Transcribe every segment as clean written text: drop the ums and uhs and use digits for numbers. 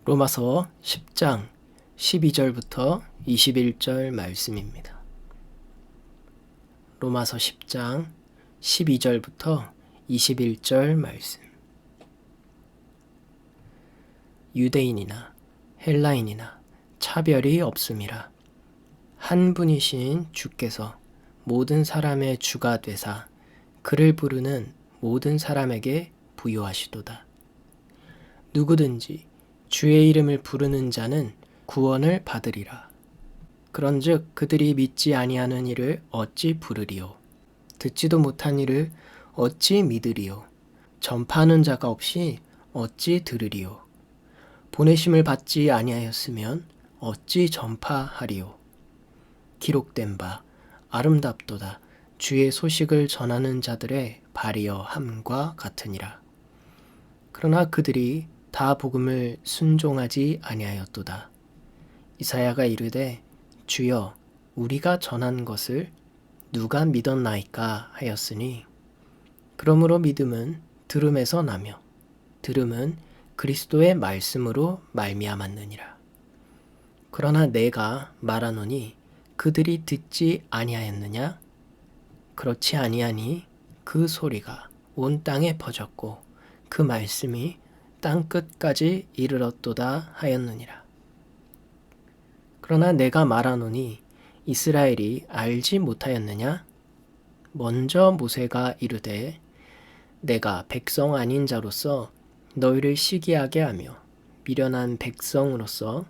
로마서 10장 12절부터 21절 말씀입니다. 로마서 10장 12절부터 21절 말씀. 유대인이나 헬라인이나 차별이 없음이라. 한 분이신 주께서 모든 사람의 주가 되사 그를 부르는 모든 사람에게 부요하시도다. 누구든지 주의 이름을 부르는 자는 구원을 받으리라. 그런즉 그들이 믿지 아니하는 이를 어찌 부르리요? 듣지도 못한 이를 어찌 믿으리요? 전파하는 자가 없이 어찌 들으리요? 보내심을 받지 아니하였으면 어찌 전파하리요? 기록된 바 아름답도다 주의 소식을 전하는 자들의 발이여 함과 같으니라. 그러나 그들이 다 복음을 순종하지 아니하였도다. 이사야가 이르되 주여 우리가 전한 것을 누가 믿었나이까 하였으니 그러므로 믿음은 들음에서 나며 들음은 그리스도의 말씀으로 말미암았느니라. 그러나 내가 말하노니 그들이 듣지 아니하였느냐? 그렇지 아니하니 그 소리가 온 땅에 퍼졌고 그 말씀이 땅 끝까지 이르렀도다 하였느니라. 그러나 내가 말하노니 이스라엘이 알지 못하였느냐? 먼저 모세가 이르되 내가 백성 아닌 자로서 너희를 시기하게 하며 미련한 백성으로서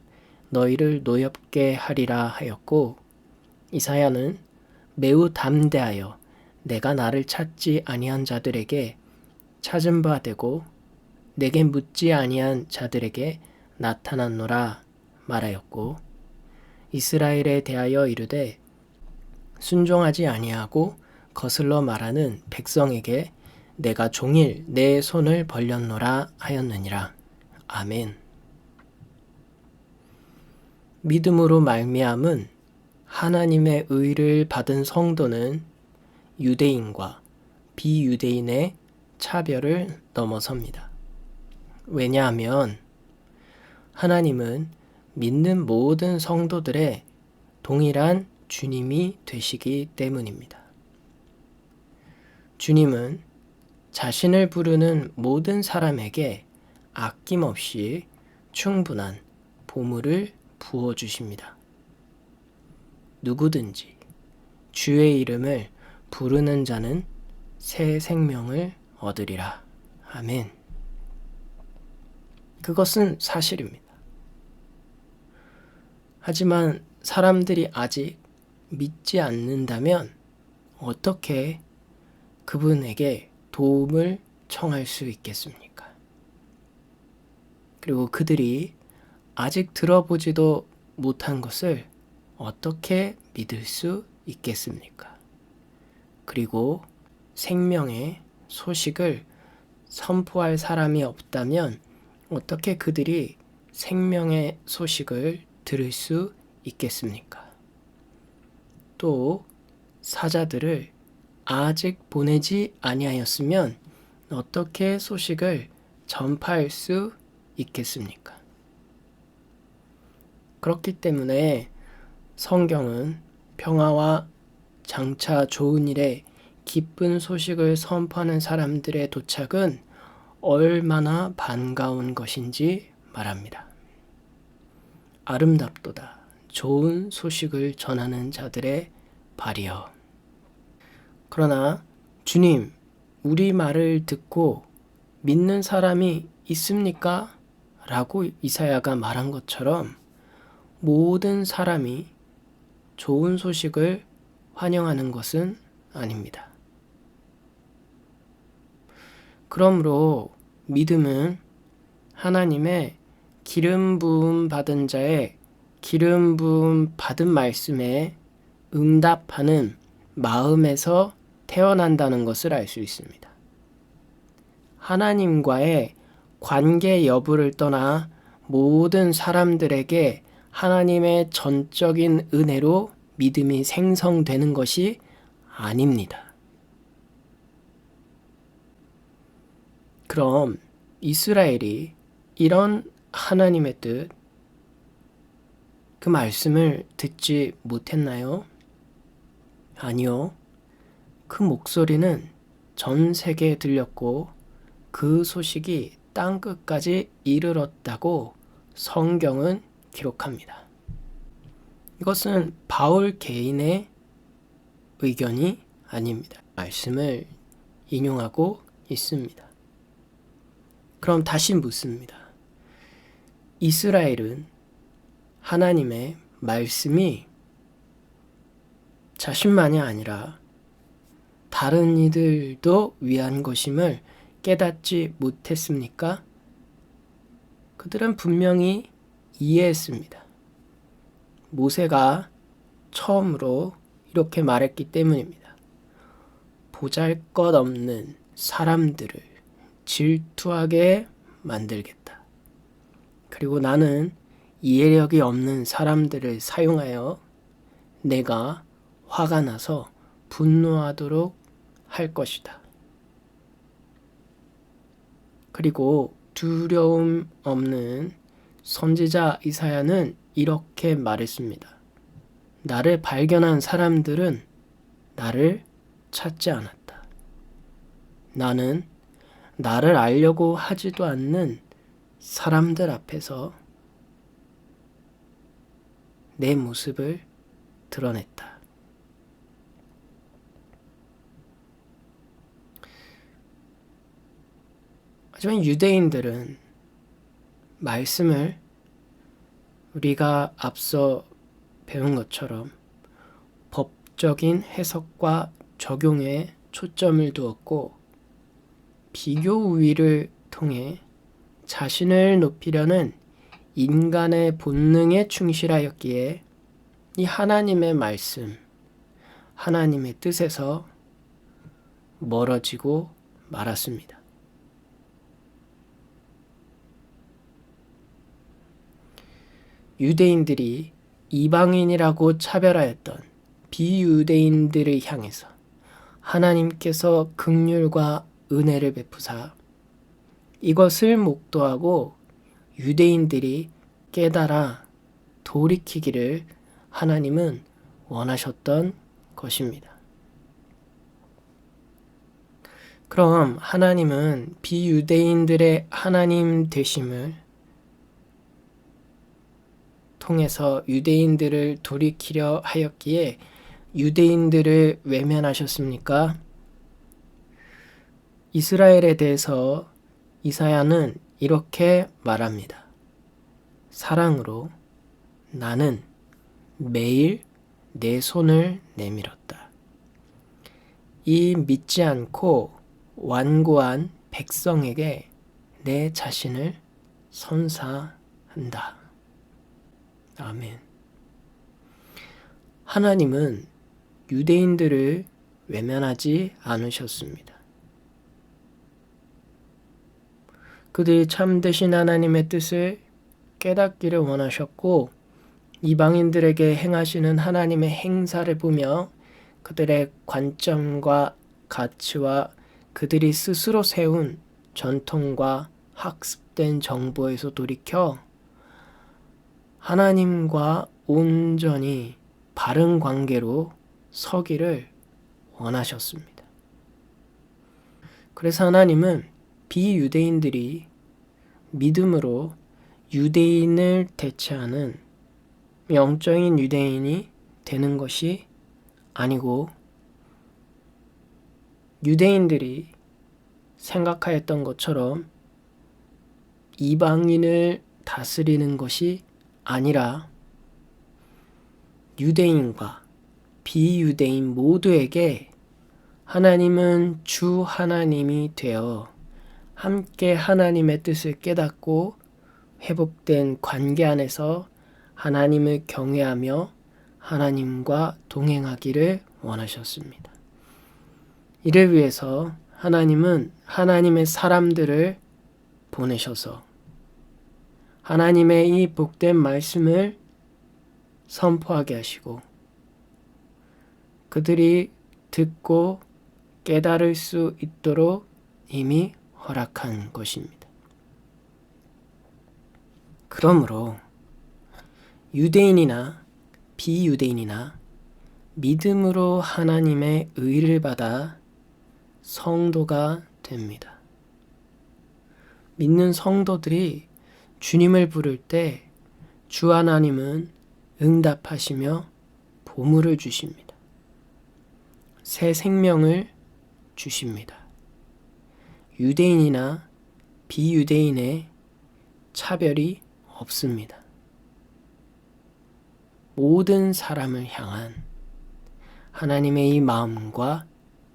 너희를 노엽게 하리라 하였고, 이사야는 매우 담대하여 내가 나를 찾지 아니한 자들에게 찾은 바 되고 내게 묻지 아니한 자들에게 나타났노라 말하였고, 이스라엘에 대하여 이르되 순종하지 아니하고 거슬러 말하는 백성에게 내가 종일 내 손을 벌렸노라 하였느니라. 아멘. 믿음으로 말미암은 하나님의 의를 받은 성도는 유대인과 비유대인의 차별을 넘어섭니다. 왜냐하면 하나님은 믿는 모든 성도들의 동일한 주님이 되시기 때문입니다. 주님은 자신을 부르는 모든 사람에게 아낌없이 충분한 보물을 부어주십니다. 누구든지 주의 이름을 부르는 자는 새 생명을 얻으리라. 아멘. 그것은 사실입니다. 하지만 사람들이 아직 믿지 않는다면 어떻게 그분에게 도움을 청할 수 있겠습니까? 그리고 그들이 아직 들어보지도 못한 것을 어떻게 믿을 수 있겠습니까? 그리고 생명의 소식을 선포할 사람이 없다면 어떻게 그들이 생명의 소식을 들을 수 있겠습니까? 또 사자들을 아직 보내지 아니하였으면 어떻게 소식을 전파할 수 있겠습니까? 그렇기 때문에 성경은 평화와 장차 좋은 일에 기쁜 소식을 선포하는 사람들의 도착은 얼마나 반가운 것인지 말합니다. 아름답도다 좋은 소식을 전하는 자들의 발이여. 그러나 주님, 우리 말을 듣고 믿는 사람이 있습니까? 라고 이사야가 말한 것처럼 모든 사람이 좋은 소식을 환영하는 것은 아닙니다. 그러므로 믿음은 하나님의 기름 부음 받은 자의 기름 부음 받은 말씀에 응답하는 마음에서 태어난다는 것을 알 수 있습니다. 하나님과의 관계 여부를 떠나 모든 사람들에게 하나님의 전적인 은혜로 믿음이 생성되는 것이 아닙니다. 그럼 이스라엘이 이런 하나님의 뜻, 그 말씀을 듣지 못했나요? 아니요. 그 목소리는 전 세계에 들렸고 그 소식이 땅끝까지 이르렀다고 성경은 기록합니다. 이것은 바울 개인의 의견이 아닙니다. 말씀을 인용하고 있습니다. 그럼 다시 묻습니다. 이스라엘은 하나님의 말씀이 자신만이 아니라 다른 이들도 위한 것임을 깨닫지 못했습니까? 그들은 분명히 이해했습니다. 모세가 처음으로 이렇게 말했기 때문입니다. 보잘것없는 사람들을 질투하게 만들겠다. 그리고 나는 이해력이 없는 사람들을 사용하여 내가 화가 나서 분노하도록 할 것이다. 그리고 두려움 없는 선지자 이사야는 이렇게 말했습니다. 나를 발견한 사람들은 나를 찾지 않았다. 나는 나를 알려고 하지도 않는 사람들 앞에서 내 모습을 드러냈다. 하지만 유대인들은 말씀을 우리가 앞서 배운 것처럼 법적인 해석과 적용에 초점을 두었고 비교 우위를 통해 자신을 높이려는 인간의 본능에 충실하였기에 이 하나님의 말씀, 하나님의 뜻에서 멀어지고 말았습니다. 유대인들이 이방인이라고 차별하였던 비유대인들을 향해서 하나님께서 긍휼과 은혜를 베푸사 이것을 목도하고 유대인들이 깨달아 돌이키기를 하나님은 원하셨던 것입니다. 그럼 하나님은 비유대인들의 하나님 되심을 통해서 유대인들을 돌이키려 하였기에 유대인들을 외면하셨습니까? 이스라엘에 대해서 이사야는 이렇게 말합니다. 사랑으로 나는 매일 내 손을 내밀었다. 이 믿지 않고 완고한 백성에게 내 자신을 선사한다. 아멘. 하나님은 유대인들을 외면하지 않으셨습니다. 그들이 참되신 하나님의 뜻을 깨닫기를 원하셨고 이방인들에게 행하시는 하나님의 행사를 보며 그들의 관점과 가치와 그들이 스스로 세운 전통과 학습된 정보에서 돌이켜 하나님과 온전히 바른 관계로 서기를 원하셨습니다. 그래서 하나님은 비유대인들이 믿음으로 유대인을 대체하는 영적인 유대인이 되는 것이 아니고 유대인들이 생각하였던 것처럼 이방인을 다스리는 것이 아니라 유대인과 비유대인 모두에게 하나님은 주 하나님이 되어 함께 하나님의 뜻을 깨닫고 회복된 관계 안에서 하나님을 경외하며 하나님과 동행하기를 원하셨습니다. 이를 위해서 하나님은 하나님의 사람들을 보내셔서 하나님의 이 복된 말씀을 선포하게 하시고 그들이 듣고 깨달을 수 있도록 이미 허락한 것입니다. 그러므로 유대인이나 비유대인이나 믿음으로 하나님의 의를 받아 성도가 됩니다. 믿는 성도들이 주님을 부를 때 주 하나님은 응답하시며 보물을 주십니다. 새 생명을 주십니다. 유대인이나 비유대인의 차별이 없습니다. 모든 사람을 향한 하나님의 이 마음과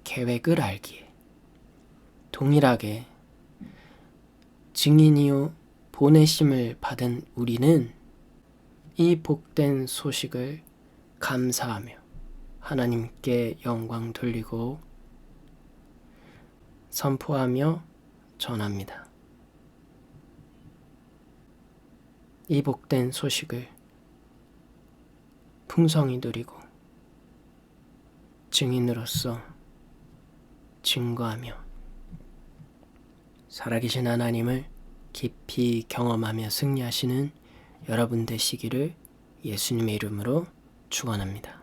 계획을 알기에 동일하게 증인이요 보내심을 받은 우리는 이 복된 소식을 감사하며 하나님께 영광 돌리고 선포하며 전합니다. 이 복된 소식을 풍성히 누리고 증인으로서 증거하며 살아계신 하나님을 깊이 경험하며 승리하시는 여러분 되시기를 예수님의 이름으로 축원합니다.